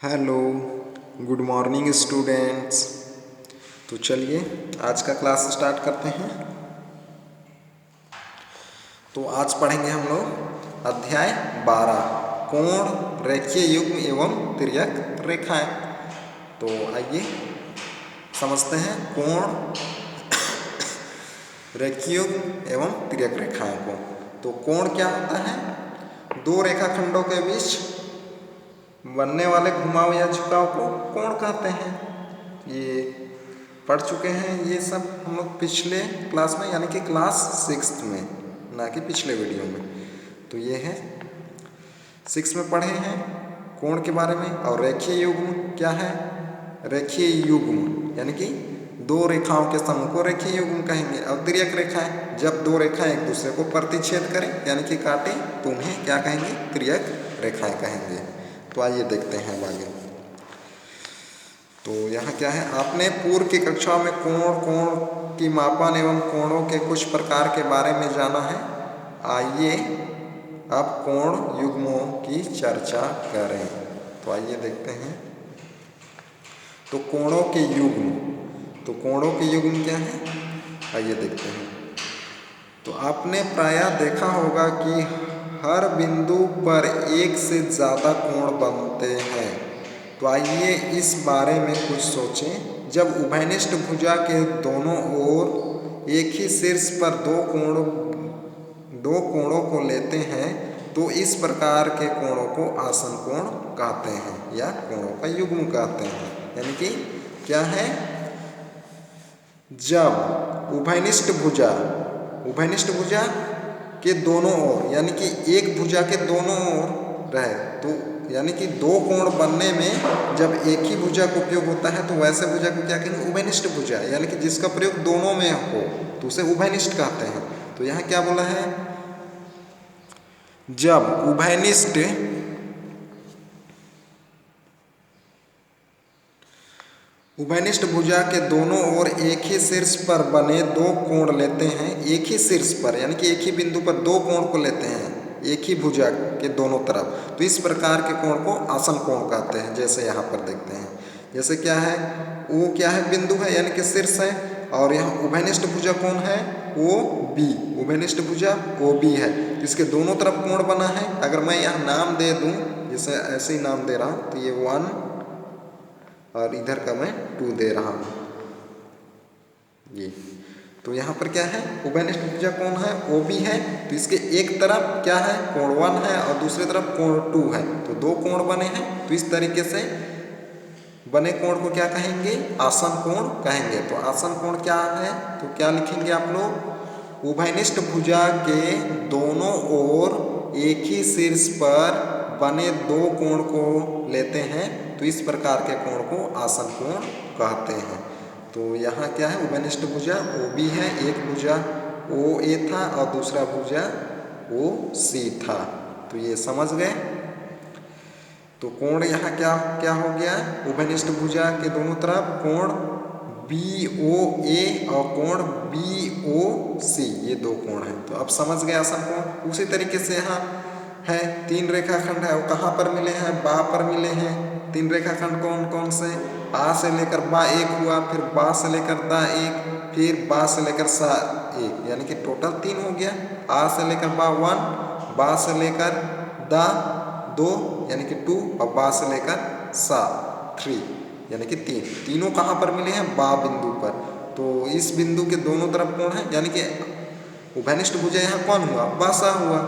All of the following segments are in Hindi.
Hello, good morning students. तो चलिए आज का क्लास स्टार्ट करते हैं। तो आज पढ़ेंगे हम लोग अध्याय 12 कोण, रेखीय युग्म एवं तिर्यक रेखाएं। तो आइए समझते हैं कोण, रेखीय युग्म एवं तिर्यक रेखाएं को। तो कोण क्या होता है? दो रेखाखंडों के बीच बनने वाले घुमाव या झुकाव को कोण कहते हैं। ये पढ़ चुके हैं ये सब हम लोग पिछले क्लास में, यानी कि क्लास 6 में, ना कि पिछले वीडियो में। तो ये है 6 में पढ़े हैं कोण के बारे में। और रेखीय युग्म क्या है? रेखीय युग्म यानी कि दो रेखाओं के समूह को रेखीय युग्म कहेंगे। और तिर्यक रेखाएं, जब दो रेखाएं एक दूसरे को प्रतिच्छेद करें यानी कि काटें तो उन्हें क्या कहेंगे? तिर्यक रेखाएं कहेंगे। तो आइए देखते हैं अब आगे। तो यहाँ क्या है, आपने पूर्व की कक्षाओं में कोण की मापन एवं कोणों के कुछ प्रकार के बारे में जाना है। आइए अब कोण युग्मों की चर्चा करें। तो आइए देखते हैं। तो कोणों के युग्म, तो कोणों के युग्म क्या है? आइए देखते हैं। तो आपने प्रायः देखा होगा कि हर बिंदु पर एक से ज़्यादा कोण बनते हैं। तो आइए इस बारे में कुछ सोचें। जब उभयनिष्ठ भुजा के दोनों ओर एक ही शीर्ष पर दो कोणों को लेते हैं तो इस प्रकार के कोणों को आसन कोण कहते हैं या कोणों का युग्म कहते हैं। यानी कि क्या है, जब उभयनिष्ठ भुजा के दोनों ओर, यानी कि एक भुजा के दोनों ओर रहे, तो यानी कि दो कोण बनने में जब एक ही भुजा का उपयोग होता है तो वैसे भुजा को क्या कहेंगे? उभयनिष्ठ भुजा। यानी कि जिसका प्रयोग दोनों में हो तो उसे उभयनिष्ठ कहते हैं। तो यहाँ क्या बोला है? जब उभयनिष्ठ भुजा के दोनों ओर एक ही शीर्ष पर बने दो कोण लेते हैं। एक ही शीर्ष पर यानी कि एक ही बिंदु पर दो कोण को लेते हैं, एक ही भुजा के दोनों तरफ, तो इस प्रकार के कोण को आसन कोण कहते हैं। जैसे यहाँ पर देखते हैं, जैसे क्या है, वो क्या है? बिंदु है यानी कि शीर्ष है। और यहाँ उभयनिष्ठ भुजा कौन है? ओ बी, उभयनिष्ठ भुजा ओ बी है। तो इसके दोनों तरफ कोण बना है। अगर मैं यहाँ नाम दे दूँ, जैसे ऐसे ही नाम दे रहा हूँ, तो ये 1 और इधर का मैं 2 दे रहा हूँ ये। तो यहाँ पर क्या है? उभयनिष्ठ भुजा कौन है? ओ बी है। तो इसके एक तरफ क्या है? कोण 1 है और दूसरी तरफ कोण 2 है। तो दो कोण बने हैं। तो इस तरीके से बने कोण को क्या कहेंगे? आसन कोण कहेंगे। तो आसन कोण क्या है? तो क्या लिखेंगे आप लोग? उभयनिष्ठ भुजा के दोनों ओर एक ही शीर्ष पर बने दो कोण को लेते हैं तो इस प्रकार के कोण को आसन कोण कहते हैं। तो यहाँ क्या है? उभयनिष्ठ भुजा ओ बी है, एक भुजा ओ ए था और दूसरा भुजा ओ सी था। तो ये समझ गए। तो कोण यहाँ क्या क्या हो गया? उभयनिष्ठ भुजा के दोनों तरफ कोण बी ओ ए और कोण बी ओ सी, ये दो कोण हैं। तो अब समझ गए आसन कोण। उसी तरीके से यहाँ है 3 रेखाखंड है, वो कहाँ पर मिले हैं? बा पर मिले हैं। 3 रेखाखंड कौन कौन से? आ से लेकर बा 1 हुआ, फिर बा से लेकर दा 1, फिर बा से लेकर सा 1, यानी कि टोटल 3 हो गया। आ से लेकर बा 1, बा से लेकर दा 2 यानी कि 2, और बा से लेकर सा 3 यानी कि 3। तीनों कहाँ पर मिले हैं? बा बिंदु पर। तो इस बिंदु के दोनों तरफ कौन है? यानी कि उभयनिष्ठ भुजा यहाँ कौन हुआ? बा सा हुआ,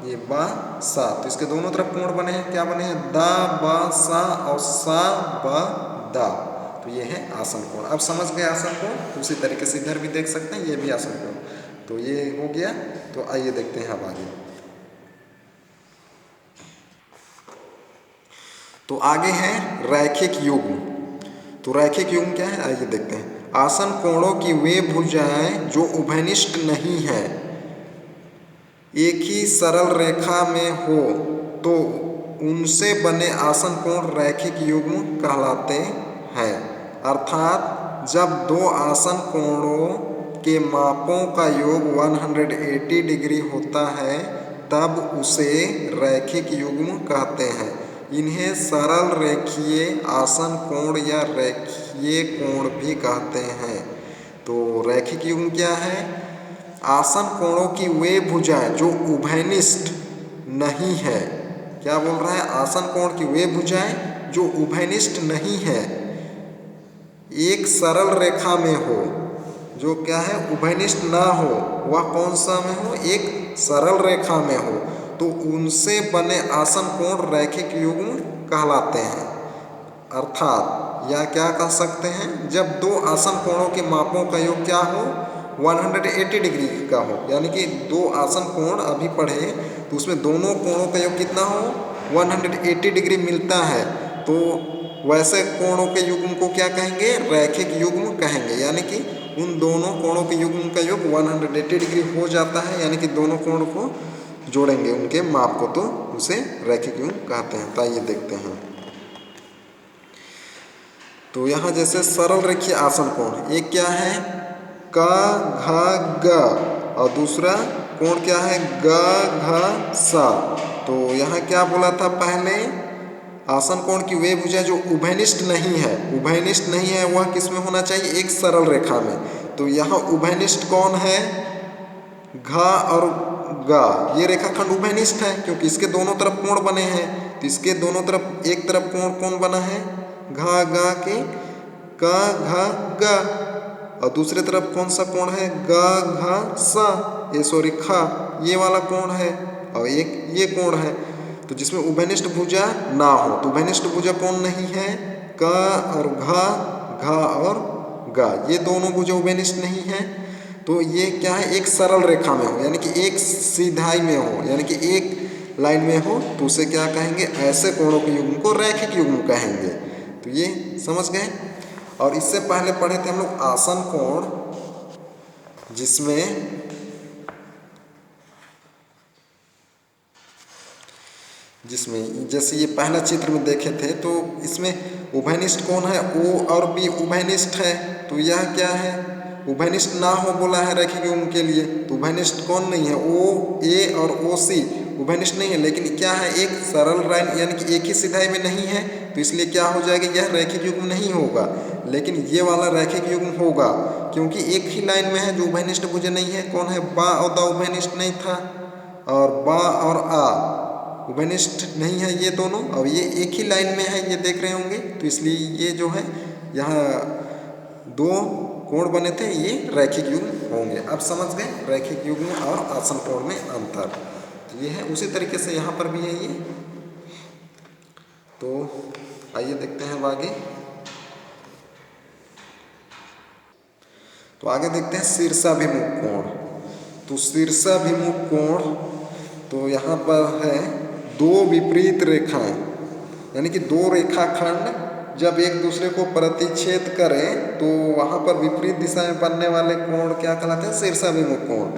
ये बा सा। तो इसके दोनों तरफ कोण बने हैं। क्या बने हैं? दा बा सा और सा ब दा। तो ये है आसन कोण। अब समझ गए आसन कोण। उसी तरीके से इधर भी देख सकते हैं, ये भी आसन कोण। तो ये हो गया। तो आइए देखते हैं अब आगे। तो आगे है रैखिक युग्म। तो रैखिक युग्म क्या है? आइए देखते हैं। आसन कोणों की वे भुजाएं जो उभयनिष्ठ नहीं है, एक ही सरल रेखा में हो तो उनसे बने आसन कोण रैखिक युग्म कहलाते हैं। अर्थात जब दो आसन कोणों के मापों का योग 180 डिग्री होता है तब उसे रैखिक युग्म कहते हैं। इन्हें सरल रेखीय आसन कोण या रेखीय कोण भी कहते हैं। तो रैखिक युग्म क्या है? आसन कोणों की वे भुजाएं जो उभयनिष्ठ नहीं है। क्या बोल रहा है? आसन कोण की वे भुजाएं जो उभयनिष्ठ नहीं है, एक सरल रेखा में हो। जो क्या है? उभयनिष्ठ ना हो, वह कौन सा में हो? एक सरल रेखा में हो, तो उनसे बने आसन कोण रैखिक युग्म कहलाते हैं। अर्थात या क्या कह सकते हैं? जब दो आसन कोणों के मापों का योग क्या हो? 180 डिग्री का हो। यानी कि दो आसन कोण अभी पढ़े तो उसमें दोनों कोणों का योग कितना हो? 180 डिग्री मिलता है। तो वैसे कोणों के युग्म को क्या कहेंगे? रैखिक युग्म कहेंगे। यानी कि उन दोनों कोणों के युग्म का योग 180 डिग्री हो जाता है, यानी कि दोनों कोण को जोड़ेंगे उनके माप को, तो उसे रैखिक युग्म कहते हैं। तो आइए देखते हैं। तो यहाँ जैसे सरल रेखीय आसन कोण, एक क्या है? क घ ग, और दूसरा कोण क्या है? ग घ स। तो यहाँ क्या बोला था पहले? आसन कोण की वे भुजा जो उभयनिष्ठ नहीं है। उभयनिष्ठ नहीं है वह किस में होना चाहिए? एक सरल रेखा में। तो यहाँ उभयनिष्ठ कौन है? घ और ग, ये रेखाखंड उभयनिष्ठ है क्योंकि इसके दोनों तरफ कोण बने हैं। तो इसके दोनों तरफ एक तरफ कोण कौन बना है? घ ग के क घ ग, और दूसरे तरफ कौन सा कोण है? ग घ स, ख, ये वाला कोण है, और एक ये कोण है। तो जिसमें उभयनिष्ठ भुजा ना हो, तो उभयनिष्ठ भुजा कौन नहीं है? क और घ और ग, ये दोनों भुजा उभयनिष्ठ नहीं है। तो ये क्या है? एक सरल रेखा में हो, यानी कि एक सीधाई में हो, यानी कि एक लाइन में हो, तो उसे क्या कहेंगे? ऐसे कोणों के युग्म को रैखिक युग्म कहेंगे। तो ये समझ गए। और इससे पहले पढ़े थे हम लोग आसन कोण, जिसमें जैसे ये पहला चित्र में देखे थे, तो इसमें उभयनिष्ठ कौन है? ओ और बी उभयनिष्ठ है। तो यह क्या है? उभयनिष्ठ ना हो बोला है रैखिक युग्म के लिए। तो उभयनिष्ठ कौन नहीं है? ओ ए और ओ सी उभयनिष्ठ नहीं है, लेकिन क्या है? एक सरल लाइन, यानी कि एक ही सीधाई में नहीं है, तो इसलिए क्या हो जाएगा? यह रैखिक युग्म नहीं होगा। लेकिन ये वाला रैखिक युग्म होगा क्योंकि एक ही लाइन में है जो उभयनिष्ठ भुजा नहीं है। कौन है? बा और द उभयनिष्ठ नहीं था, और बा और आ उभयनिष्ठ नहीं है ये दोनों, और ये एक ही लाइन में है, ये देख रहे होंगे। तो इसलिए ये जो है यहाँ दो कोण बने थे, ये रैखिक युग्म होंगे। अब समझ गए रैखिक युग्म और आसन कोण में अंतर। तो ये है, उसी तरीके से यहाँ पर भी है ये। तो आइए देखते हैं अब आगे। तो आगे देखते हैं शीर्षाभिमुख कोण। तो शीर्षाभिमुख कोण, तो यहाँ पर है दो विपरीत रेखाएं, यानी कि दो रेखाखंड जब एक दूसरे को प्रतिच्छेद करें तो वहाँ पर विपरीत दिशा में बनने वाले कोण क्या कहलाते हैं? शीर्षाभिमुख कोण।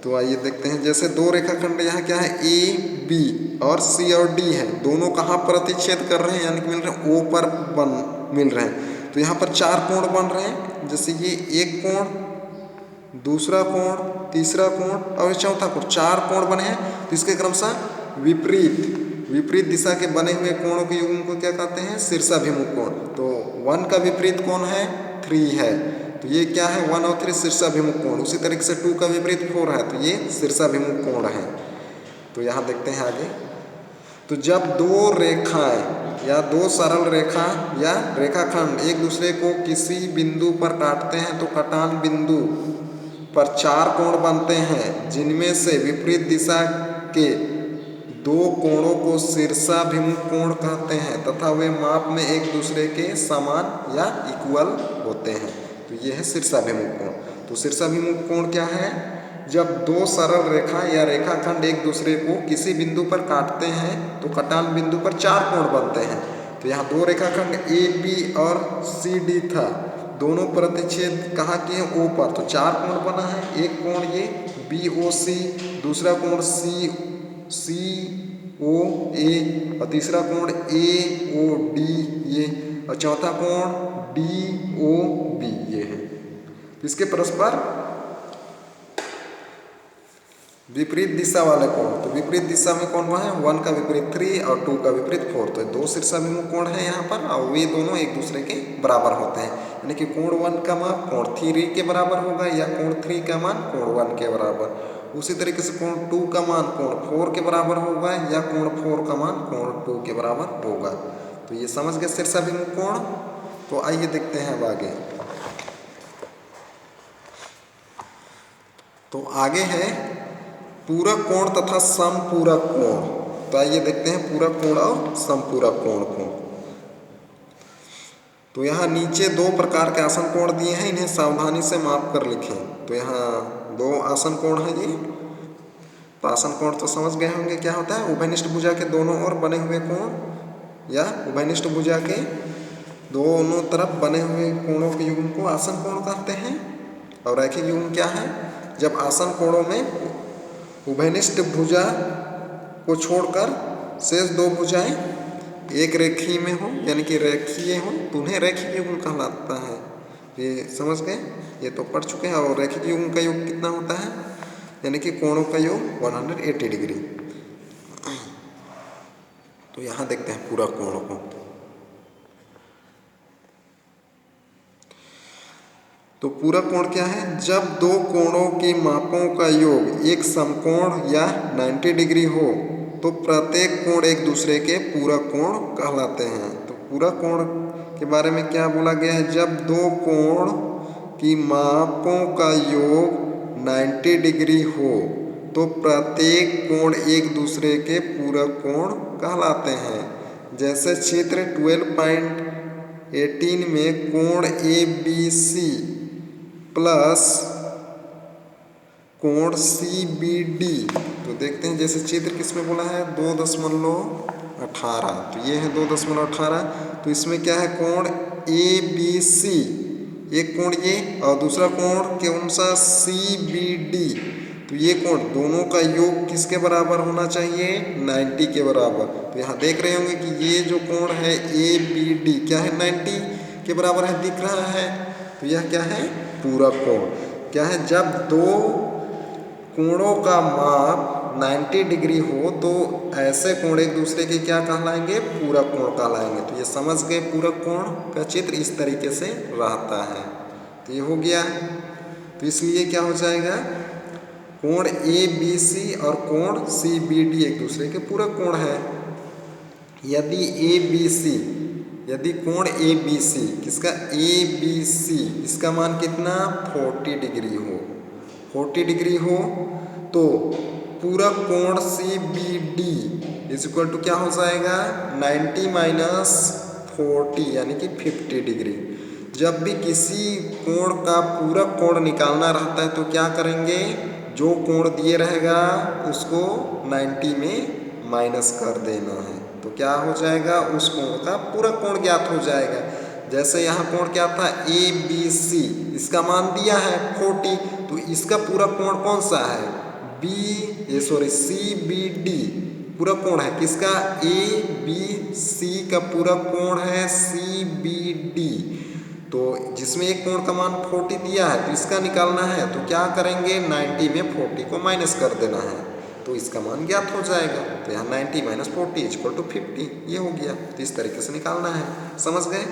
तो आइए देखते हैं। जैसे दो रेखाखंड यहाँ क्या है? ए बी और सी और डी है, दोनों कहाँ प्रतिच्छेद कर रहे हैं? यानी कि मिल रहे हैं ओ पर मिल रहे हैं। तो यहाँ पर चार कोण बन रहे हैं। जैसे ये एक कोण, दूसरा कोण, तीसरा कोण और चौथा कोण, चार कोण बने हैं। तो इसके क्रमशः विपरीत दिशा के बने हुए कोणों के युग्म को क्या कहते हैं? शीर्षाभिमुख कोण। तो 1 का विपरीत कौन है? 3 है। तो ये क्या है? 1 और 3 शीर्षाभिमुख कोण। उसी तरीके से 2 का विपरीत 4 है, तो ये शीर्षाभिमुख कोण है। तो यहाँ देखते हैं आगे। तो जब दो रेखाएं या दो सरल रेखा या रेखाखंड एक दूसरे को किसी बिंदु पर काटते हैं तो कटान बिंदु पर चार कोण बनते हैं, जिनमें से विपरीत दिशा के दो कोणों को शीर्षाभिमुख कोण कहते हैं तथा वे माप में एक दूसरे के समान या इक्वल होते हैं। तो ये है शीर्षाभिमुख कोण। तो शीर्षाभिमुख कोण क्या है? जब दो सरल रेखा या रेखाखंड एक दूसरे को किसी बिंदु पर काटते हैं तो कटान बिंदु पर चार कोण बनते हैं। तो यहाँ दो रेखाखंड ए बी और सी डी था, दोनों प्रतिच्छेद कहाँ किए? ओ पर। तो चार कोण बना है। एक कोण ये बी ओ सी, दूसरा कोण सी ओ ए, और तीसरा कोण ए ओ डी ये, और चौथा कोण डी ओ बी ये है। इसके परस्पर विपरीत दिशा वाले कोण, तो विपरीत दिशा में कौन है 1 का विपरीत 3 और 2 का विपरीत 4, तो दो शीर्षाभिमुख कोण है यहाँ पर और वे दोनों एक दूसरे के बराबर होते हैं। यानी कि कोण 1 का मान कोण 3 के बराबर होगा या कोण 3 का मान कोण 1 के बराबर। उसी तरीके से कोण 2 का मान कोण 4 के बराबर होगा या कोण 4 का मान कोण 2 के बराबर होगा। तो ये समझ गए शीर्षाभिमुख कोण। तो आइए देखते हैं अब आगे। तो आगे है पूरक कोण तथा समपूरक कोण। तो आइए देखते हैं पूरक कोण और समपूरक कोण को। तो यहाँ नीचे दो प्रकार के आसन कोण दिए हैं, इन्हें सावधानी से माप कर लिखें। तो यहाँ दो आसन कोण है ये। तो आसन कोण तो समझ गए होंगे क्या होता है, उभयनिष्ठ भुजा के दोनों ओर बने हुए कोण या उभयनिष्ठ भुजा के दोनों तरफ बने हुए कोणों के युग्म को आसन कोण कहते हैं। और रैखिक युग्म क्या है, जब आसन कोणों में उभयनिष्ठ भुजा को छोड़कर शेष दो भुजाएं एक रेखीय में हो यानी कि रेखीय हो तो उन्हें रैखिक युग्म कहलाता है। ये समझ गए, ये तो पढ़ चुके हैं। और रैखिक युग्म का योग कितना होता है, यानी कि कोणों का योग 180 डिग्री। तो यहाँ देखते हैं पूरक कोणों को। तो पूरक कोण क्या है, जब दो कोणों के मापों का योग एक समकोण या 90 डिग्री हो तो प्रत्येक कोण एक दूसरे के पूरक कोण कहलाते हैं। तो पूरक कोण के बारे में क्या बोला गया है, जब दो कोण की मापों का योग 90 डिग्री हो तो प्रत्येक कोण एक दूसरे के पूरक कोण कहलाते हैं। जैसे चित्र 12.18 में कोण ABC प्लस कोण CBD। तो देखते हैं, जैसे चित्र किसमें बोला है 2.18, तो ये है 2.18। तो इसमें क्या है कोण ABC, एक कोण ये और दूसरा कोण कौन सा CBD। तो ये कोण दोनों का योग किसके बराबर होना चाहिए, 90 के बराबर। तो यहाँ देख रहे होंगे कि ये जो कोण है ABD क्या है 90 के बराबर है, दिख रहा है। तो यह क्या है पूरक कोण। क्या है, जब दो कोणों का माप 90 डिग्री हो तो ऐसे कोण एक दूसरे के क्या कहलाएंगे, पूरक कोण कहलाएंगे। तो ये समझ गए पूरक कोण का चित्र इस तरीके से रहता है। तो ये हो गया। तो इसलिए क्या हो जाएगा, कोण ABC और कोण CBD एक दूसरे के पूरक कोण है। यदि कोण ABC किसका ABC इसका मान कितना 40 डिग्री हो, 40 डिग्री हो तो पूरक कोण CBD इज इक्वल टू क्या हो जाएगा 90 माइनस 40 यानी कि 50 डिग्री। जब भी किसी कोण का पूरक कोण निकालना रहता है तो क्या करेंगे, जो कोण दिए रहेगा उसको 90 में माइनस कर देना है। तो क्या हो जाएगा, उस कोण का पूरक कोण ज्ञात हो जाएगा। जैसे यहाँ कोण क्या था ABC, इसका मान दिया है 40, तो इसका पूरक कोण कौन सा है CBD पूरक कोण है किसका ABC का पूरक कोण है CBD। तो जिसमें एक कोण का मान 40 दिया है तो इसका निकालना है तो क्या करेंगे 90 में 40 को माइनस कर देना है, तो इसका मान ज्ञात हो जाएगा। तो यहाँ 90 माइनस 40 इक्वल टू 50 ये हो गया। तो इस तरीके से निकालना है, समझ गए।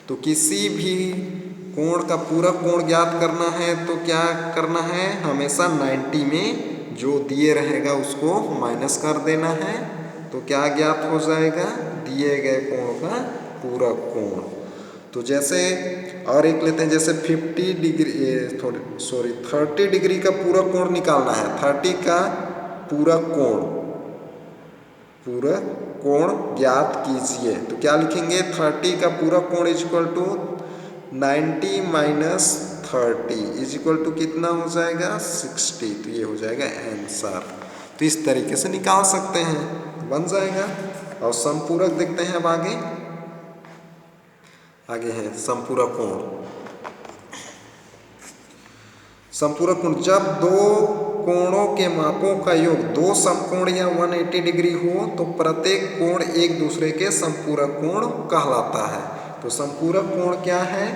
तो किसी भी कोण का पूरक कोण ज्ञात करना है तो क्या करना है, हमेशा 90 में जो दिए रहेगा उसको माइनस कर देना है। तो क्या ज्ञात हो जाएगा, दिए गए कोण का पूरक कोण। तो जैसे और एक लेते हैं, जैसे 30 डिग्री का पूरक कोण निकालना है। 30 का पूरक कोण ज्ञात कीजिए। तो क्या लिखेंगे, 30 का पूरक कोण is equal to 90 minus 30 is equal to कितना हो जाएगा 60। तो ये हो जाएगा आंसर। तो इस तरीके से निकाल सकते हैं, बन जाएगा। और समपूरक देखते हैं अब आगे है समपूरक कोण। समपूरक कोण, जब दो कोणों के मापों का योग दो समकोण या 180 डिग्री हो तो प्रत्येक कोण एक दूसरे के समपूरक कोण कहलाता है। तो समपूरक कोण क्या है,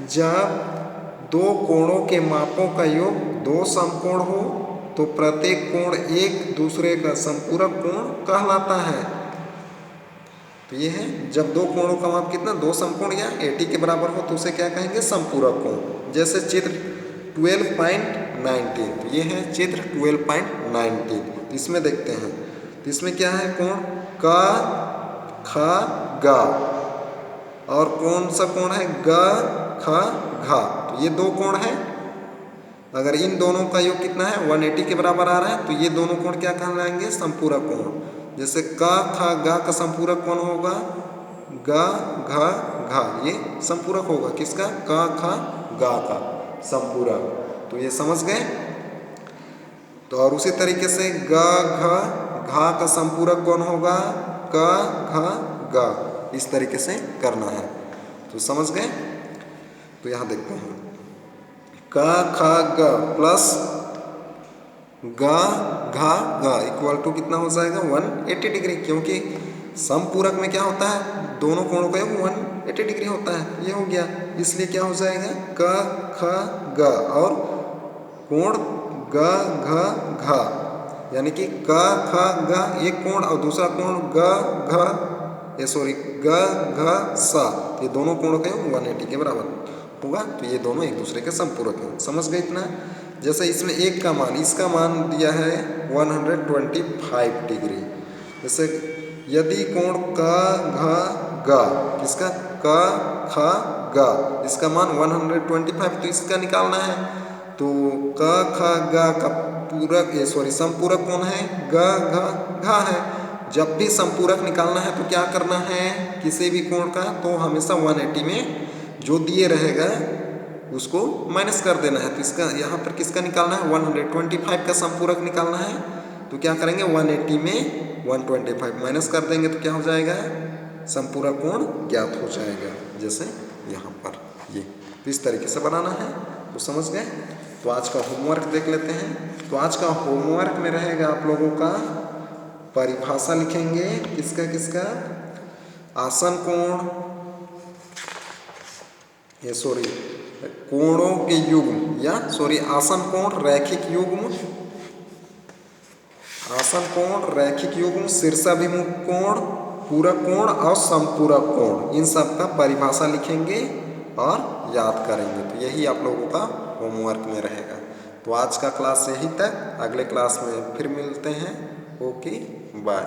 जब दो कोणों के मापों का योग दो समकोण हो तो प्रत्येक कोण एक दूसरे का संपूरक कोण कहलाता है। तो ये है जब दो कोणों का माप कितना, दो समकोण या 80 के बराबर हो तो उसे क्या कहेंगे, संपूरक कोण। जैसे चित्र 12.19, तो ये है चित्र 12.19। तो इसमें देखते हैं, तो इसमें क्या है कोण, क ख ग, और कौन सा कोण है, ग ख घ। तो ये दो कोण है। अगर इन दोनों का योग कितना है, 180 के बराबर आ रहा है, तो ये दोनों कोण क्या कहलाएंगे, संपूरक कोण। जैसे क ख ग का संपूरक कौन होगा, ग घ घ, ये संपूरक होगा किसका, क ख ग का संपूरक। तो ये समझ गए। तो और उसी तरीके से ग घ घ का संपूरक कौन होगा, क घ ग। इस तरीके से करना है। तो समझ गए। तो यहाँ देखते हैं, क ख ग प्लस ग घ घ इक्वल टू कितना हो जाएगा, 180 डिग्री, क्योंकि समपूरक में क्या होता है, दोनों कोणों का योग 180 डिग्री होता है। ये हो गया, इसलिए क्या हो जाएगा, क ख ग और कोण ग घ घ, यानी कि क ख ग एक कोण और दूसरा कोण ग घ ग घ स, ये दोनों कोणों का योग 180 के बराबर होगा। तो ये दोनों एक दूसरे के संपूरक हैं। समझ गए इतना। जैसे इसमें एक का मान, इसका मान दिया है 125 डिग्री। जैसे यदि कोण क घ ग, किसका, क ख ग, इसका मान 125, तो इसका निकालना है। तो क ख ग का पूरक संपूरक कौन है, ग घ घ है। जब भी संपूरक निकालना है तो क्या करना है, किसी भी कोण का, तो हमेशा 180 में जो दिए रहेगा उसको माइनस कर देना है। तो इसका यहाँ पर किसका निकालना है, 125 का संपूरक निकालना है। तो क्या करेंगे, 180 में 125 माइनस कर देंगे तो क्या हो जाएगा, संपूरक कोण ज्ञात हो जाएगा। जैसे यहाँ पर ये, तो इस तरीके से बनाना है। तो समझ गए। तो आज का होमवर्क देख लेते हैं। तो आज का होमवर्क में रहेगा आप लोगों का, परिभाषा लिखेंगे किसका किसका, आसन कोण, कोणों के युग्म या आसन कोण, रैखिक युग्म, आसन कोण, रैखिक युग्म, शीर्षाभिमुख कोण, पूरक कोण और संपूरक कोण, इन सब का परिभाषा लिखेंगे और याद करेंगे। तो यही आप लोगों का होमवर्क में रहेगा। तो आज का क्लास यही तक, अगले क्लास में फिर मिलते हैं। Okay bye.